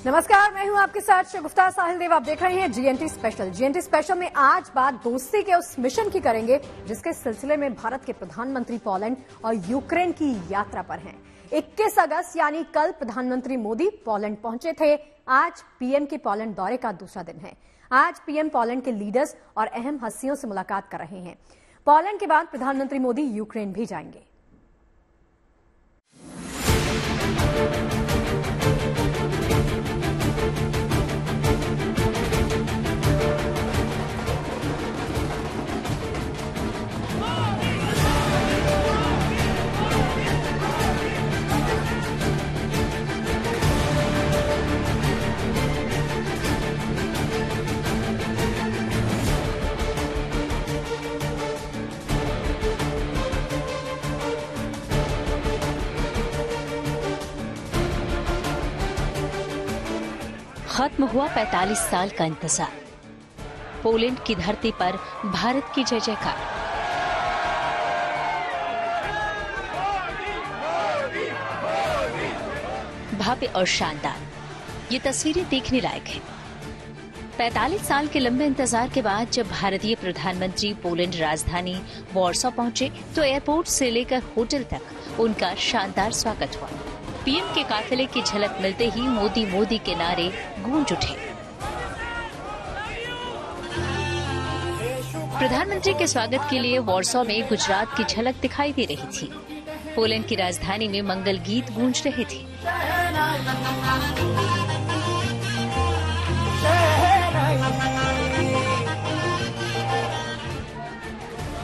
नमस्कार, मैं हूं आपके साथ शगुफ्ता साहिल देव। आप देख रहे हैं जीएनटी स्पेशल। जीएनटी स्पेशल में आज बात दोस्ती के उस मिशन की करेंगे जिसके सिलसिले में भारत के प्रधानमंत्री पोलैंड और यूक्रेन की यात्रा पर हैं। 21 अगस्त यानी कल प्रधानमंत्री मोदी पोलैंड पहुंचे थे। आज पीएम के पोलैंड दौरे का दूसरा दिन है। आज पीएम पोलैंड के लीडर्स और अहम हस्तियों से मुलाकात कर रहे हैं। पोलैंड के बाद प्रधानमंत्री मोदी यूक्रेन भी जाएंगे। खत्म हुआ 45 साल का इंतजार। पोलैंड की धरती पर भारत की जय जयकार। भव्य और शानदार ये तस्वीरें देखने लायक हैं। 45 साल के लंबे इंतजार के बाद जब भारतीय प्रधानमंत्री पोलैंड राजधानी वॉर्सो पहुंचे तो एयरपोर्ट से लेकर होटल तक उनका शानदार स्वागत हुआ। पीएम के काफिले की झलक मिलते ही मोदी मोदी के नारे गूंज उठे। प्रधानमंत्री के स्वागत के लिए वॉर्सो में गुजरात की झलक दिखाई दे रही थी। पोलैंड की राजधानी में मंगल गीत गूंज रहे थे।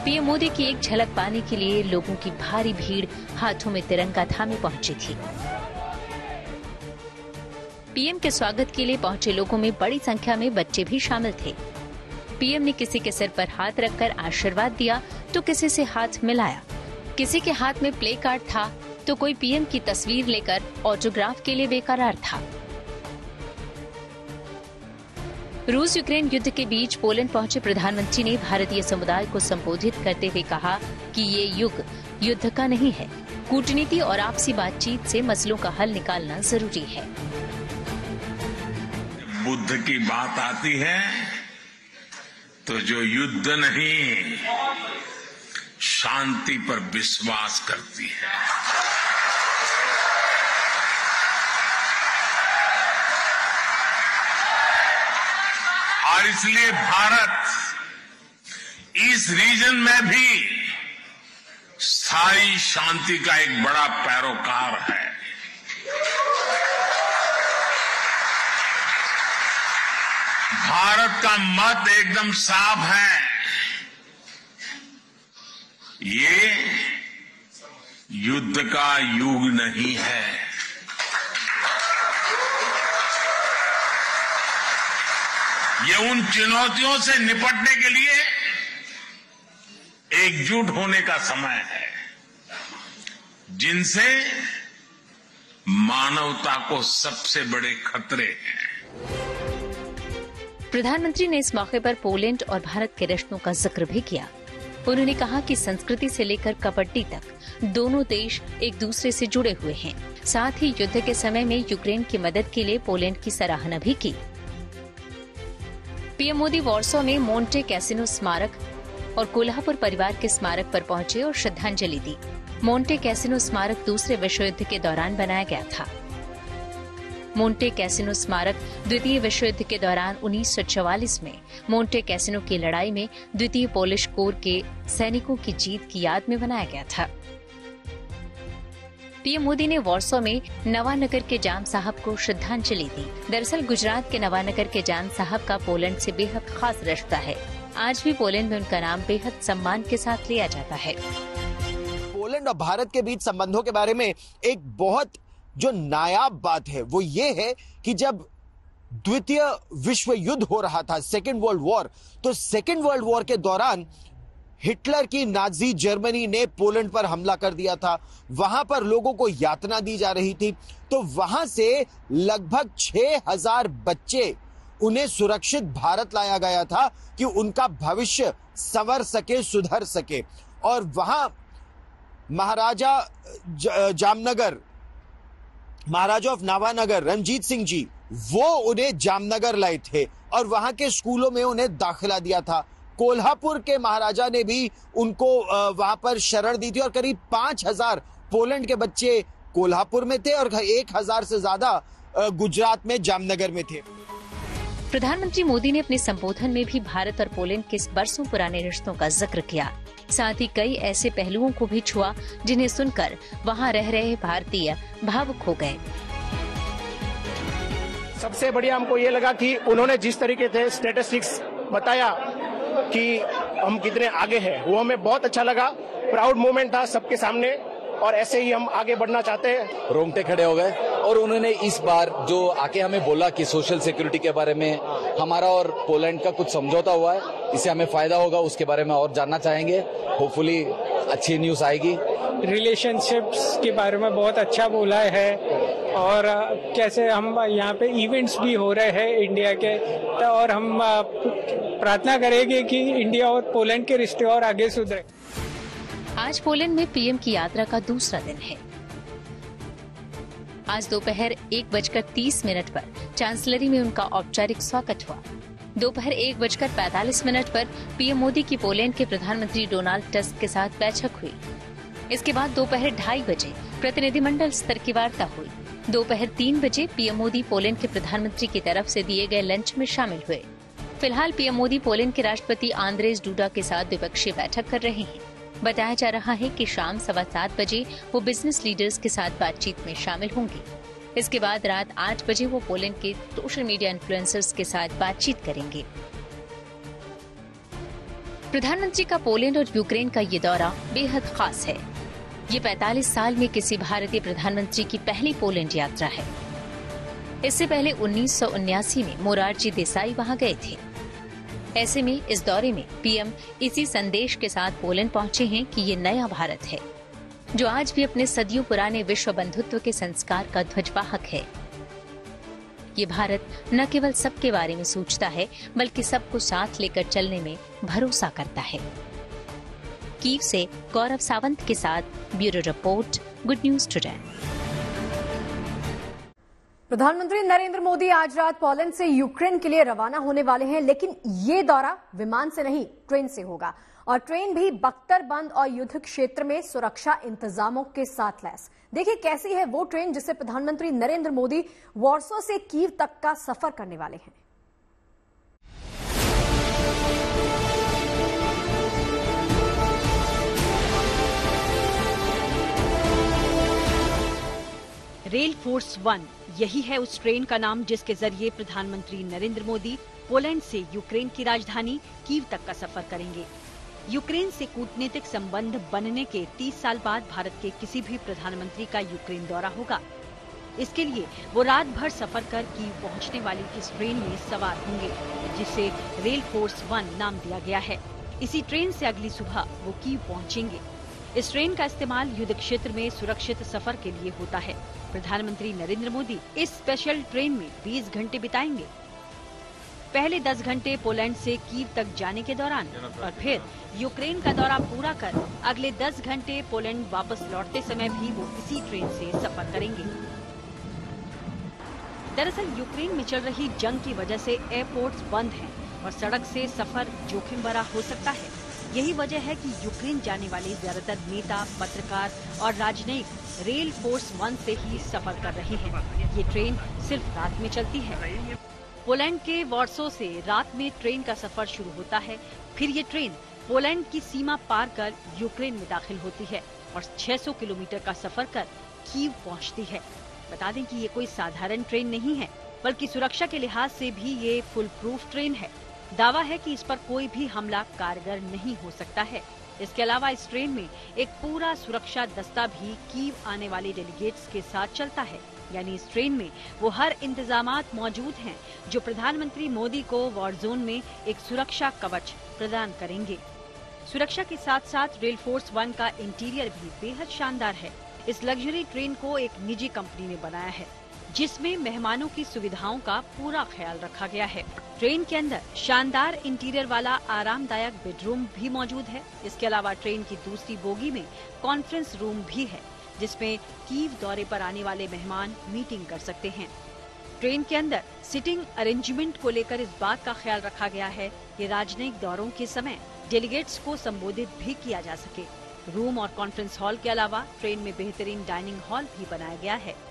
पीएम मोदी की एक झलक पाने के लिए लोगों की भारी भीड़ हाथों में तिरंगा थामे पहुंची थी। पीएम के स्वागत के लिए पहुंचे लोगों में बड़ी संख्या में बच्चे भी शामिल थे। पीएम ने किसी के सिर पर हाथ रखकर आशीर्वाद दिया तो किसी से हाथ मिलाया। किसी के हाथ में प्ले कार्ड था तो कोई पीएम की तस्वीर लेकर ऑटोग्राफ के लिए बेकरार था। रूस यूक्रेन युद्ध के बीच पोलैंड पहुंचे प्रधानमंत्री ने भारतीय समुदाय को संबोधित करते हुए कहा कि ये युग युद्ध का नहीं है। कूटनीति और आपसी बातचीत से मसलों का हल निकालना जरूरी है। बुद्ध की बात आती है तो जो युद्ध नहीं शांति पर विश्वास करती है। और इसलिए भारत इस रीजन में भी स्थायी शांति का एक बड़ा पैरोकार है। भारत का मत एकदम साफ है। ये युद्ध का युग नहीं है। ये उन चुनौतियों से निपटने के लिए एकजुट होने का समय है जिनसे मानवता को सबसे बड़े खतरे हैं। प्रधानमंत्री ने इस मौके पर पोलैंड और भारत के रिश्तों का जिक्र भी किया। उन्होंने कहा कि संस्कृति से लेकर कबड्डी तक दोनों देश एक दूसरे से जुड़े हुए हैं। साथ ही युद्ध के समय में यूक्रेन की मदद के लिए पोलैंड की सराहना भी की। पीएम मोदी वॉर्सो में मोंटे कैसिनो स्मारक और कोल्हापुर परिवार के स्मारक पर पहुंचे और श्रद्धांजलि दी। मोंटे कैसिनो स्मारक दूसरे विश्व युद्ध के दौरान बनाया गया था। मोंटे कैसिनो स्मारक द्वितीय विश्व युद्ध के दौरान 1944 में मोंटे कैसिनो की लड़ाई में द्वितीय पोलिश कोर के सैनिकों की जीत की याद में बनाया गया था। पीएम मोदी ने वॉर्सो में नवानगर के जाम साहब को श्रद्धांजलि दी। दरअसल गुजरात के नवानगर के जाम साहब का पोलैंड से बेहद खास रिश्ता है। आज भी पोलैंड में उनका नाम बेहद सम्मान के साथ लिया जाता है। पोलैंड और भारत के बीच संबंधों के बारे में एक बहुत जो नायाब बात है वो ये है कि जब द्वितीय विश्व युद्ध हो रहा था, सेकेंड वर्ल्ड वॉर, तो सेकेंड वर्ल्ड वॉर के दौरान हिटलर की नाजी जर्मनी ने पोलैंड पर हमला कर दिया था। वहां पर लोगों को यातना दी जा रही थी, तो वहां से लगभग 6000 बच्चे उन्हें सुरक्षित भारत लाया गया था कि उनका भविष्य संवर सके, सुधर सके। और वहां महाराजा जामनगर, महाराजा ऑफ नावानगर रणजीत सिंह जी, वो उन्हें जामनगर लाए थे और वहां के स्कूलों में उन्हें दाखिला दिया था। कोल्हापुर के महाराजा ने भी उनको वहां पर शरण दी थी और करीब 5000 पोलैंड के बच्चे कोल्हापुर में थे और 1000 से ज्यादा गुजरात में जामनगर में थे। प्रधानमंत्री मोदी ने अपने संबोधन में भी भारत और पोलैंड के बरसों पुराने रिश्तों का जिक्र किया। साथ ही कई ऐसे पहलुओं को भी छुआ जिन्हें सुनकर वहां रह रहे भारतीय भावुक हो गए। सबसे बढ़िया हमको ये लगा कि उन्होंने जिस तरीके से स्टैटिस्टिक्स बताया कि हम कितने आगे हैं, वो हमें बहुत अच्छा लगा। प्राउड मोमेंट था सबके सामने और ऐसे ही हम आगे बढ़ना चाहते हैं। रोंगटे खड़े हो गए और उन्होंने इस बार जो आके हमें बोला कि सोशल सिक्योरिटी के बारे में हमारा और पोलैंड का कुछ समझौता हुआ है, इससे हमें फायदा होगा, उसके बारे में और जानना चाहेंगे। होपफुली अच्छी न्यूज आएगी। रिलेशनशिप्स के बारे में बहुत अच्छा बोला है और कैसे हम यहाँ पे इवेंट्स भी हो रहे हैं इंडिया के, और हम प्रार्थना करेंगे कि इंडिया और पोलैंड के रिश्ते और आगे सुधरे। आज पोलैंड में पीएम की यात्रा का दूसरा दिन है। आज दोपहर 1:30 पर चांसलरी में उनका औपचारिक स्वागत हुआ। दोपहर 1:45 पर पीएम मोदी की पोलैंड के प्रधानमंत्री डोनाल्ड टस्क के साथ बैठक हुई। इसके बाद दोपहर 2:30 बजे प्रतिनिधिमंडल स्तर की वार्ता हुई। दोपहर 3 बजे पीएम मोदी पोलैंड के प्रधानमंत्री की तरफ से दिए गए लंच में शामिल हुए। फिलहाल पीएम मोदी पोलैंड के राष्ट्रपति आंद्रेज डूडा के साथ द्विपक्षीय बैठक कर रहे हैं। बताया जा रहा है कि शाम 7:15 बजे वो बिजनेस लीडर्स के साथ बातचीत में शामिल होंगे। इसके बाद रात 8 बजे वो पोलैंड के सोशल मीडिया इन्फ्लुएंसर्स के साथ बातचीत करेंगे। प्रधानमंत्री का पोलैंड और यूक्रेन का ये दौरा बेहद खास है। ये 45 साल में किसी भारतीय प्रधानमंत्री की पहली पोलैंड यात्रा है। इससे पहले 1979 में मोरारजी देसाई वहां गए थे। ऐसे में इस दौरे में पीएम इसी संदेश के साथ पोलैंड पहुंचे हैं कि ये नया भारत है, जो आज भी अपने सदियों पुराने विश्व बंधुत्व के संस्कार का ध्वजवाहक है। ये भारत न केवल सबके बारे में सोचता है, बल्कि सबको साथ लेकर चलने में भरोसा करता है। कीव से गौरव सावंत के साथ bureau report, good news today. प्रधानमंत्री नरेंद्र मोदी आज रात पोलैंड से यूक्रेन के लिए रवाना होने वाले हैं, लेकिन ये दौरा विमान से नहीं, ट्रेन से होगा। और ट्रेन भी बख्तरबंद और युद्ध क्षेत्र में सुरक्षा इंतजामों के साथ लैस। देखिए कैसी है वो ट्रेन जिसे प्रधानमंत्री नरेंद्र मोदी वॉर्सो से कीव तक का सफर करने वाले हैं। रेल फोर्स 1 यही है उस ट्रेन का नाम जिसके जरिए प्रधानमंत्री नरेंद्र मोदी पोलैंड से यूक्रेन की राजधानी कीव तक का सफर करेंगे। यूक्रेन से कूटनीतिक संबंध बनने के 30 साल बाद भारत के किसी भी प्रधानमंत्री का यूक्रेन दौरा होगा। इसके लिए वो रात भर सफर कर कीव पहुंचने वाली इस ट्रेन में सवार होंगे, जिसे रेल फोर्स 1 नाम दिया गया है। इसी ट्रेन से अगली सुबह वो कीव पहुंचेंगे। इस ट्रेन का इस्तेमाल युद्ध क्षेत्र में सुरक्षित सफर के लिए होता है। प्रधानमंत्री नरेंद्र मोदी इस स्पेशल ट्रेन में 20 घंटे बिताएंगे। पहले 10 घंटे पोलैंड से कीव तक जाने के दौरान और फिर यूक्रेन का दौरा पूरा कर अगले 10 घंटे पोलैंड वापस लौटते समय भी वो इसी ट्रेन से सफर करेंगे। दरअसल यूक्रेन में चल रही जंग की वजह से एयरपोर्ट्स बंद हैं और सड़क से सफर जोखिम भरा हो सकता है। यही वजह है कि यूक्रेन जाने वाले ज्यादातर नेता, पत्रकार और राजनयिक रेल फोर्स 1 से ही सफर कर रहे हैं। ये ट्रेन सिर्फ रात में चलती है। पोलैंड के वॉर्सो से रात में ट्रेन का सफर शुरू होता है। फिर ये ट्रेन पोलैंड की सीमा पार कर यूक्रेन में दाखिल होती है और 600 किलोमीटर का सफर कर कीव पहुंचती है। बता दें कि ये कोई साधारण ट्रेन नहीं है, बल्कि सुरक्षा के लिहाज से भी ये फुल प्रूफ ट्रेन है। दावा है कि इस पर कोई भी हमला कारगर नहीं हो सकता है। इसके अलावा इस ट्रेन में एक पूरा सुरक्षा दस्ता भी कीव आने वाले डेलीगेट्स के साथ चलता है। यानी इस ट्रेन में वो हर इंतजामात मौजूद हैं जो प्रधानमंत्री मोदी को वॉर जोन में एक सुरक्षा कवच प्रदान करेंगे। सुरक्षा के साथ साथ रेल फोर्स 1 का इंटीरियर भी बेहद शानदार है। इस लग्जरी ट्रेन को एक निजी कंपनी ने बनाया है, जिसमें मेहमानों की सुविधाओं का पूरा ख्याल रखा गया है। ट्रेन के अंदर शानदार इंटीरियर वाला आरामदायक बेडरूम भी मौजूद है। इसके अलावा ट्रेन की दूसरी बोगी में कॉन्फ्रेंस रूम भी है, जिसमें कीव दौरे पर आने वाले मेहमान मीटिंग कर सकते हैं। ट्रेन के अंदर सिटिंग अरेंजमेंट को लेकर इस बात का ख्याल रखा गया है कि राजनयिक दौरों के समय डेलीगेट्स को संबोधित भी किया जा सके। रूम और कॉन्फ्रेंस हॉल के अलावा ट्रेन में बेहतरीन डाइनिंग हॉल भी बनाया गया है।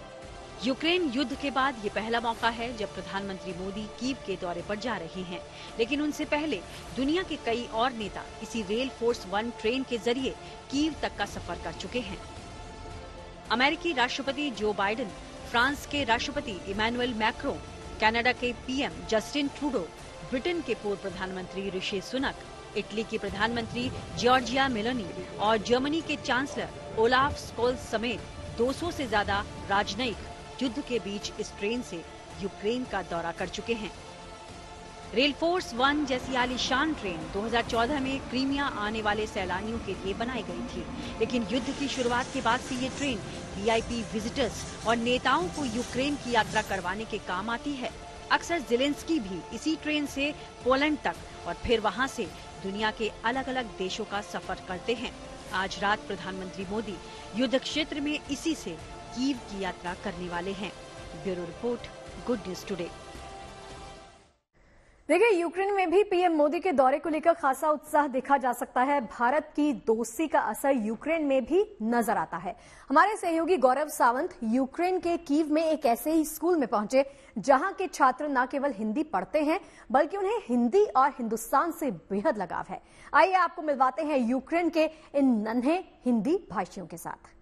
यूक्रेन युद्ध के बाद ये पहला मौका है जब प्रधानमंत्री मोदी कीव के दौरे पर जा रहे हैं, लेकिन उनसे पहले दुनिया के कई और नेता इसी रेल फोर्स 1 ट्रेन के जरिए कीव तक का सफर कर चुके हैं। अमेरिकी राष्ट्रपति जो बाइडेन, फ्रांस के राष्ट्रपति इमैनुअल मैक्रों, कनाडा के पीएम जस्टिन ट्रूडो, ब्रिटेन के पूर्व प्रधानमंत्री ऋषि सुनक, इटली की प्रधानमंत्री जॉर्जिया मेलोनी और जर्मनी के चांसलर ओलाफ स्कोल्स समेत 200 से ज्यादा राजनयिक युद्ध के बीच इस ट्रेन से यूक्रेन का दौरा कर चुके हैं। रेल फोर्स 1 जैसी आलीशान ट्रेन 2014 में क्रीमिया आने वाले सैलानियों के लिए बनाई गई थी, लेकिन युद्ध की शुरुआत के बाद से ये ट्रेन वीआईपी विजिटर्स और नेताओं को यूक्रेन की यात्रा करवाने के काम आती है। अक्सर ज़ेलेंस्की भी इसी ट्रेन से पोलैंड तक और फिर वहां से दुनिया के अलग अलग देशों का सफर करते हैं। आज रात प्रधानमंत्री मोदी युद्ध क्षेत्र में इसी से कीव की यात्रा करने वाले हैं। Bureau report, good news today. देखिए, यूक्रेन में भी पीएम मोदी के दौरे को लेकर खासा उत्साह देखा जा सकता है। भारत की दोस्ती का असर यूक्रेन में भी नजर आता है। हमारे सहयोगी गौरव सावंत यूक्रेन के कीव में एक ऐसे ही स्कूल में पहुंचे जहां के छात्र न केवल हिंदी पढ़ते हैं बल्कि उन्हें हिंदी और हिंदुस्तान से बेहद लगाव है। आइए आपको मिलवाते हैं यूक्रेन के इन नन्हे हिंदी भाषियों के साथ।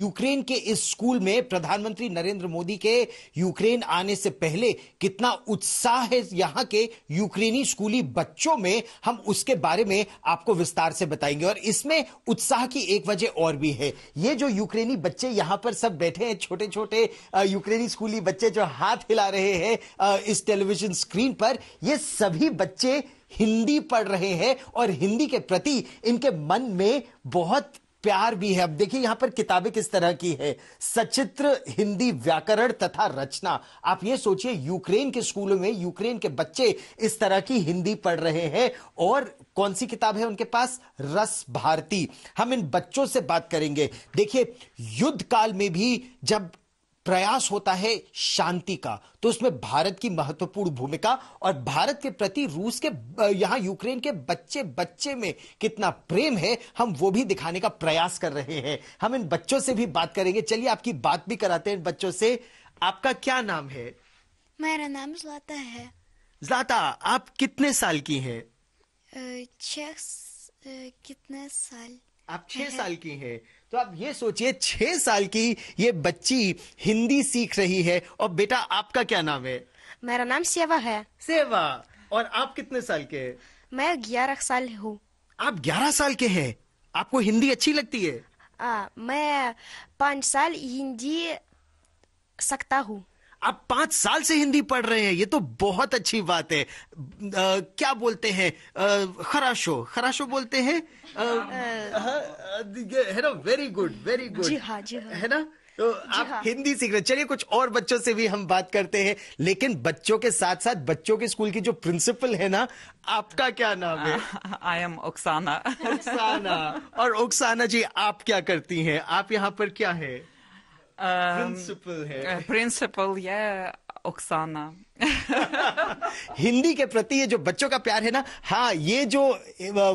यूक्रेन के इस स्कूल में प्रधानमंत्री नरेंद्र मोदी के यूक्रेन आने से पहले कितना उत्साह है यहां के यूक्रेनी स्कूली बच्चों में, हम उसके बारे में आपको विस्तार से बताएंगे। और इसमें उत्साह की एक वजह और भी है। ये जो यूक्रेनी बच्चे यहां पर सब बैठे हैं, छोटे छोटे यूक्रेनी स्कूली बच्चे जो हाथ हिला रहे हैं इस टेलीविजन स्क्रीन पर, ये सभी बच्चे हिंदी पढ़ रहे हैं और हिंदी के प्रति इनके मन में बहुत प्यार भी है। अब देखिए यहां पर किताबें किस तरह की है, सचित्र हिंदी व्याकरण तथा रचना। आप ये सोचिए, यूक्रेन के स्कूलों में यूक्रेन के बच्चे इस तरह की हिंदी पढ़ रहे हैं। और कौन सी किताब है उनके पास? रस भारती। हम इन बच्चों से बात करेंगे। देखिए, युद्ध काल में भी जब प्रयास होता है शांति का, तो उसमें भारत की महत्वपूर्ण भूमिका और भारत के प्रति रूस के यहां यूक्रेन के बच्चे में कितना प्रेम है, हम वो भी दिखाने का प्रयास कर रहे हैं। हम इन बच्चों से भी बात करेंगे। चलिए आपकी बात भी कराते हैं इन बच्चों से। आपका क्या नाम है? मेरा नाम ज़्लाता है। ज़्लाता, आप कितने साल की हैं? कितने साल? आप 6 साल की हैं। तो आप ये सोचिए, 6 साल की ये बच्ची हिंदी सीख रही है। और बेटा, आपका क्या नाम है? मेरा नाम सेवा है। सेवा। और आप कितने साल के हैं? मैं 11 साल हूँ। आप 11 साल के हैं। आपको हिंदी अच्छी लगती है? मैं 5 साल हिंदी सकता हूँ। आप 5 साल से हिंदी पढ़ रहे हैं, ये तो बहुत अच्छी बात है। क्या बोलते हैं? खराशो बोलते हैं, है ना? Very good, very good. जी हाँ, जी हाँ। है ना? तो आप हिंदी सीख रहे हैं। चलिए कुछ और बच्चों से भी हम बात करते हैं। लेकिन बच्चों के साथ साथ बच्चों के स्कूल की जो प्रिंसिपल है ना, आपका क्या नाम है? I am Oksana. ओक्साना। और ओक्साना जी, आप क्या करती हैं? आप यहाँ पर क्या है? प्रिंसिपल है। प्रिंसिपल, या ओक्साना। हिंदी के प्रति ये जो बच्चों का प्यार है ना, हाँ, ये जो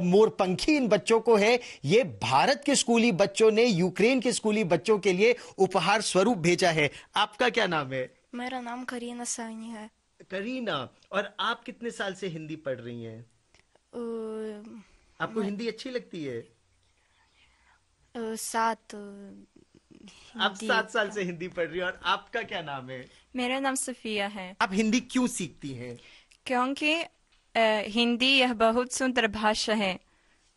मोरपंखी इन बच्चों को है, ये भारत के स्कूली बच्चों ने यूक्रेन के स्कूली बच्चों के लिए उपहार स्वरूप भेजा है। आपका क्या नाम है? मेरा नाम करीना सानी है। करीना। और आप कितने साल से हिंदी पढ़ रही हैं? आपको हिंदी अच्छी लगती है? 7। आप 7 साल से हिंदी पढ़ रही हैं। और आपका क्या नाम है? मेरा नाम सफिया है। आप हिंदी क्यों सीखती हैं? क्योंकि हिंदी यह बहुत सुंदर भाषा है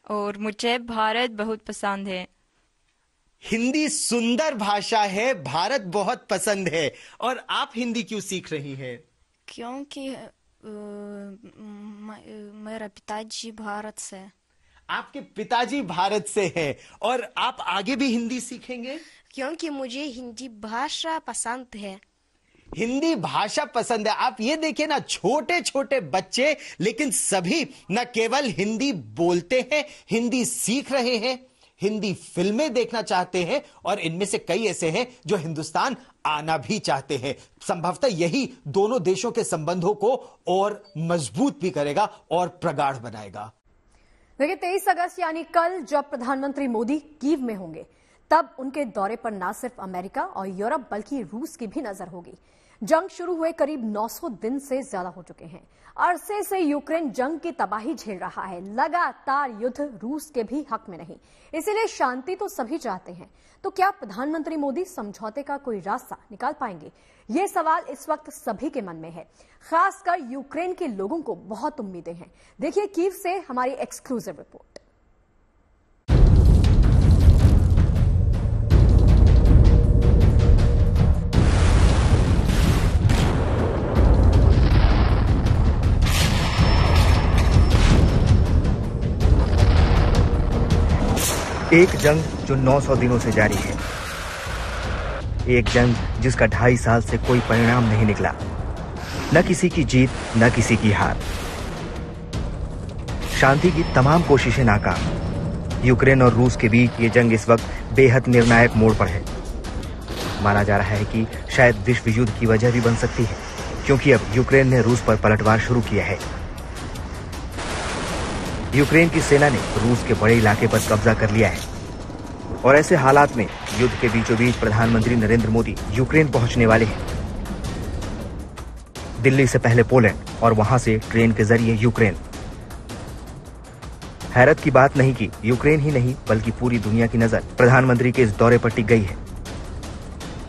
और मुझे भारत बहुत पसंद है। हिंदी सुंदर भाषा है, भारत बहुत पसंद है। और आप हिंदी क्यों सीख रही हैं? क्योंकि मेरा पिताजी भारत से। आपके पिताजी भारत से हैं और आप आगे भी हिंदी सीखेंगे? क्योंकि मुझे हिंदी भाषा पसंद है। हिंदी भाषा पसंद है। आप ये देखिए ना, छोटे छोटे बच्चे, लेकिन सभी न केवल हिंदी बोलते हैं, हिंदी सीख रहे हैं। हिंदी फिल्में देखना चाहते हैं और इनमें से कई ऐसे हैं जो हिंदुस्तान आना भी चाहते हैं। संभवतः यही दोनों देशों के संबंधों को और मजबूत भी करेगा और प्रगाढ़ बनाएगा। देखिए 23 अगस्त यानी कल जब प्रधानमंत्री मोदी कीव में होंगे, तब उनके दौरे पर न सिर्फ अमेरिका और यूरोप बल्कि रूस की भी नजर होगी। जंग शुरू हुए करीब 900 दिन से ज्यादा हो चुके हैं। अरसे से यूक्रेन जंग की तबाही झेल रहा है। लगातार युद्ध रूस के भी हक में नहीं, इसीलिए शांति तो सभी चाहते हैं। तो क्या प्रधानमंत्री मोदी समझौते का कोई रास्ता निकाल पाएंगे? ये सवाल इस वक्त सभी के मन में है। खासकर यूक्रेन के लोगों को बहुत उम्मीदें हैं। देखिए कीव से हमारी एक्सक्लूसिव रिपोर्ट। एक जंग जो 900 दिनों से जारी है, एक जंग जिसका 2.5 साल से कोई परिणाम नहीं निकला, न किसी की जीत न किसी की हार। शांति की तमाम कोशिशें नाकाम। यूक्रेन और रूस के बीच ये जंग इस वक्त बेहद निर्णायक मोड़ पर है। माना जा रहा है कि शायद विश्व युद्ध की वजह भी बन सकती है, क्योंकि अब यूक्रेन ने रूस पर पलटवार शुरू किया है। यूक्रेन की सेना ने रूस के बड़े इलाके पर कब्जा कर लिया है और ऐसे हालात में युद्ध के बीचों बीच प्रधानमंत्री नरेंद्र मोदी यूक्रेन पहुंचने वाले हैं। दिल्ली से पहले पोलैंड और वहां से ट्रेन के जरिए यूक्रेन। हैरत की बात नहीं कि यूक्रेन ही नहीं बल्कि पूरी दुनिया की नजर प्रधानमंत्री के इस दौरे पर टिक गई है।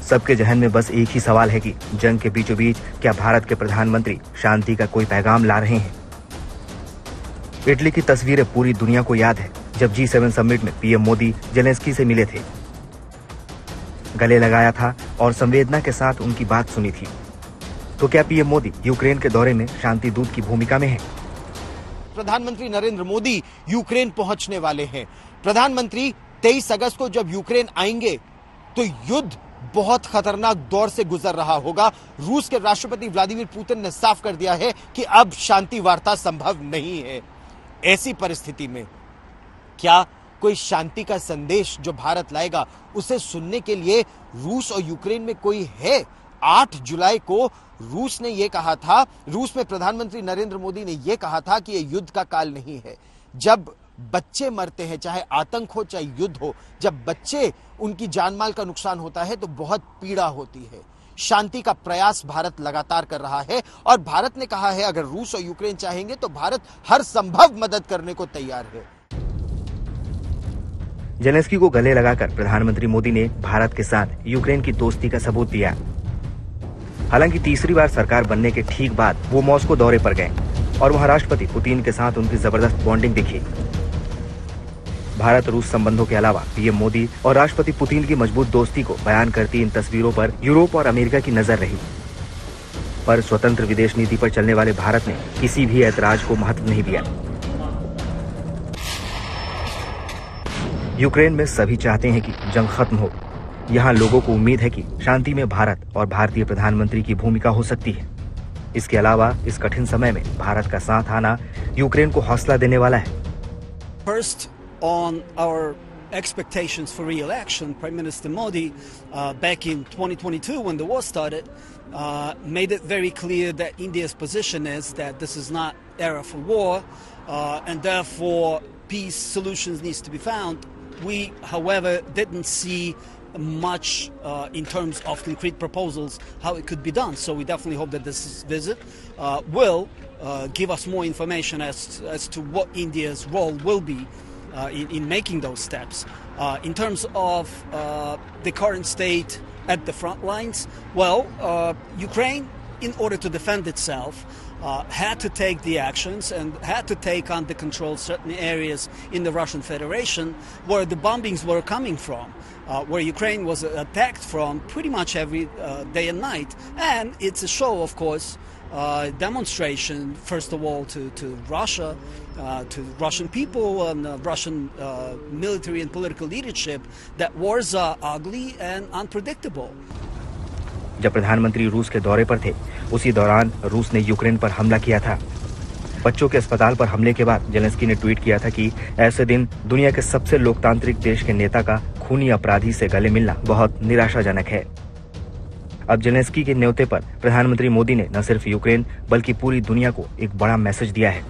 सबके जहन में बस एक ही सवाल है कि जंग के बीचों बीच क्या भारत के प्रधानमंत्री शांति का कोई पैगाम ला रहे हैं? इटली की तस्वीरें पूरी दुनिया को याद है, जब G7 समिट में पीएम मोदी जेलेंस्की से मिले थे, गले लगाया था और संवेदना के साथ उनकी बात सुनी थी। तो क्या पीएम मोदी यूक्रेन के दौरे में शांति दूत की भूमिका में है? प्रधानमंत्री नरेंद्र मोदी यूक्रेन पहुंचने वाले हैं। प्रधानमंत्री 23 अगस्त को जब यूक्रेन आएंगे तो युद्ध बहुत खतरनाक दौर से गुजर रहा होगा। रूस के राष्ट्रपति व्लादिमीर पुतिन ने साफ कर दिया है कि अब शांति वार्ता संभव नहीं है। ऐसी परिस्थिति में क्या कोई शांति का संदेश जो भारत लाएगा उसे सुनने के लिए रूस और यूक्रेन में कोई है? 8 जुलाई को रूस ने यह कहा था, रूस में प्रधानमंत्री नरेंद्र मोदी ने यह कहा था कि यह युद्ध का काल नहीं है। जब बच्चे मरते हैं, चाहे आतंक हो चाहे युद्ध हो, जब बच्चे उनकी जानमाल का नुकसान होता है तो बहुत पीड़ा होती है। शांति का प्रयास भारत लगातार कर रहा है और भारत ने कहा है अगर रूस और यूक्रेन चाहेंगे तो भारत हर संभव मदद करने को तैयार है। जेलेंस्की को गले लगाकर प्रधानमंत्री मोदी ने भारत के साथ यूक्रेन की दोस्ती का सबूत दिया। हालांकि तीसरी बार सरकार बनने के ठीक बाद वो मॉस्को दौरे पर गए और वहां राष्ट्रपति पुतिन के साथ उनकी जबरदस्त बॉन्डिंग दिखी। भारत रूस संबंधों के अलावा पीएम मोदी और राष्ट्रपति पुतिन की मजबूत दोस्ती को बयान करती इन तस्वीरों पर यूरोप और अमेरिका की नजर रही। पर स्वतंत्र विदेश नीति पर चलने वाले भारत ने किसी भी ऐतराज को महत्व नहीं दिया। यूक्रेन में सभी चाहते हैं कि जंग खत्म हो। यहाँ लोगों को उम्मीद है कि शांति में भारत और भारतीय प्रधानमंत्री की भूमिका हो सकती है। इसके अलावा इस कठिन समय में भारत का साथ आना यूक्रेन को हौसला देने वाला है। First, on our expectations for re-election, Prime Minister Modi, back in 2022 when the war started, made it very clear that India's position is that this is not era for war, and therefore peace solutions needs to be found. We, however, didn't see much in terms of concrete proposals how it could be done. So we definitely hope that this visit will give us more information as to what India's role will be in making those steps. In terms of the current state at the front lines, well, Ukraine, in order to defend itself, had to take the actions and had to take under control certain areas in the Russian Federation where the bombings were coming from, where Ukraine was attacked from pretty much every day and night. And it's a show, of course, demonstration, first of all, to Russia, to Russian people and Russian military and political leadership, that wars are ugly and unpredictable. जब प्रधानमंत्री रूस के दौरे पर थे, उसी दौरान रूस ने यूक्रेन पर हमला किया था। बच्चों के अस्पताल पर हमले के बाद जेलेंस्की ने ट्वीट किया था कि ऐसे दिन दुनिया के सबसे लोकतांत्रिक देश के नेता का खूनी अपराधी से गले मिलना बहुत निराशाजनक है। अब जेलेंस्की के न्योते पर प्रधानमंत्री मोदी ने न सिर्फ यूक्रेन बल्कि पूरी दुनिया को एक बड़ा मैसेज दिया है।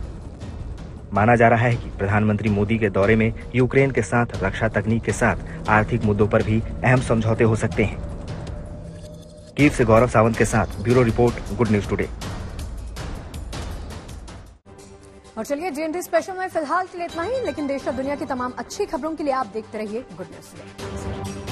माना जा रहा है कि प्रधानमंत्री मोदी के दौरे में यूक्रेन के साथ रक्षा तकनीक के साथ आर्थिक मुद्दों पर भी अहम समझौते हो सकते हैं। कीव से गौरव सावंत के साथ bureau report, good news today. और चलिए जीएनटी स्पेशल में फिलहाल के लिए इतना ही, लेकिन देश और दुनिया की तमाम अच्छी खबरों के लिए आप देखते रहिए गुड न्यूज टुडे।